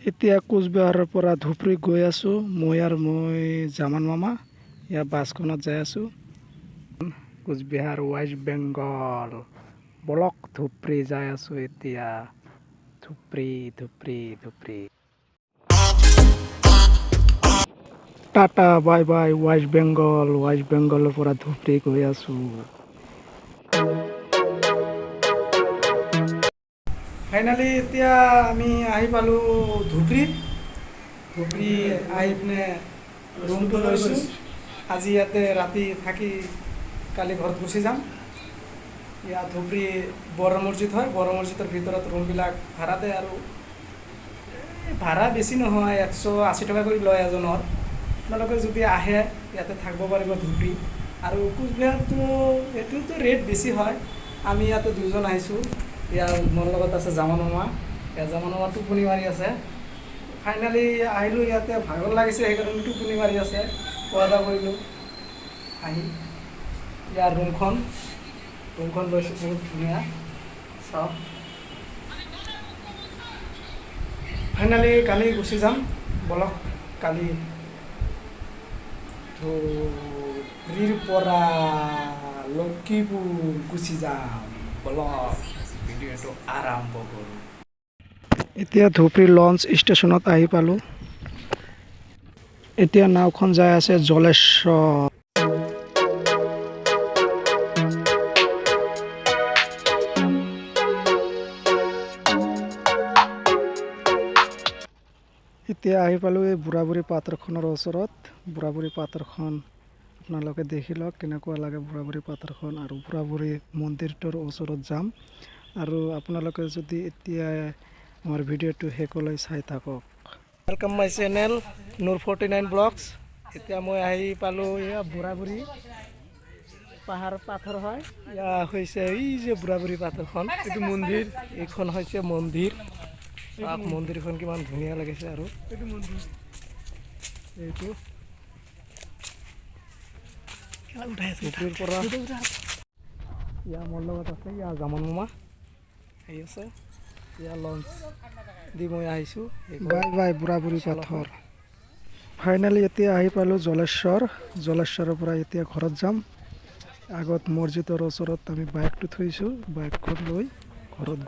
এতিয়া কোচবিহাৰৰ পৰা ধুবুৰী গৈ আছোঁ। মই জামান মামা ইয়াৰ বাছখনত যাই আছোঁ। কোচবিহাৰ ৱেষ্ট বেংগল ব্লক ধুবুৰী যাই আছোঁ এতিয়া। Dhubri tata bye bye west বেংগলৰ পৰা ধুবুৰী গৈ আছোঁ। ফাইনেলি এতিয়া আমি আহি পালোঁ ধুবুৰী আহি পিনে ৰুমটো লৈছোঁ। আজি ইয়াতে ৰাতি থাকি কালি ঘৰত গুচি যাম। ইয়াত ধুবুৰী বৰ মছজিদ হয়, বৰ মছজিদৰ ভিতৰত ৰুমবিলাক ভাড়াতে, আৰু ভাড়া বেছি নহয়, 180 টকা কৰি লয় এজনৰ। আপোনালোকে যদি আহে ইয়াতে থাকিব পাৰিব ধুবুৰী। আৰু কোচবিহাৰটো এইটোতো ৰেট বেছি হয়। আমি ইয়াতে দুজন আহিছোঁ। ইয়াৰ মোৰ লগত আছে জামান মামা। জামান মামা টোপনি মাৰি আছে। ফাইনেলি আহিলোঁ, ইয়াতে ভাগৰ লাগিছে সেইকাৰণে টোপনি মাৰি আছে। খোৱা দাৱা কৰিলোঁ আহি। ইয়াৰ ৰুমখন লৈছোঁ, বহুত ধুনীয়া। চাওক, ফাইনেলি কালি গুচি যাম। বলক কালি ধুবুৰীৰ পৰা লক্ষীপুৰ গুচি যাম। বলক ভিডিঅ'টো আৰম্ভ কৰোঁ। এতিয়া ধুবুৰী লঞ্চ ষ্টেচনত আহি পালোঁ। এতিয়া নাওখন যাই আছে জলেশ্বৰ। এতিয়া আহি পালোঁ এই বুঢ়াবুঢ়ী পাথৰখনৰ ওচৰত। বুঢ়াবুঢ়ী পাথৰখন আপোনালোকে দেখি লওক কেনেকুৱা লাগে বুঢ়াবুঢ়ী পাথৰখন, আৰু বুঢ়াবুঢ়ী মন্দিৰটোৰ ওচৰত যাম। আৰু আপোনালোকে যদি এতিয়া আমাৰ ভিডিঅ'টো শেষলৈ চাই থাকক। Welcome my channel Noor 49 vlogs. এতিয়া মই আহি পালোঁ এয়া বুঢ়াবুঢ়ী পাথৰ হয়। এয়া হৈছে এই যে বুঢ়াবুঢ়ী পাথৰখন, এইটো মন্দিৰ, এইখন হৈছে মন্দিৰ। মন্দিৰখন কিমান ধুনীয়া লাগিছে। আৰু এইটো ধুবুৰীৰ পৰা ইয়াৰ মোৰ লগত আছে, ইয়াৰ জামান মামা আহি আছে। ইয়াৰ লঞ্চ দি মই আহিছোঁ। বাই বাই বুঢ়াবুঢ়ী পাথৰ। ফাইনেলি এতিয়া আহি পালোঁ জলেশ্বৰৰ পৰা এতিয়া ঘৰত যাম। আগত মছজিদৰ ওচৰত আমি বাইকটো থৈছোঁ, বাইকখন লৈ ঘৰত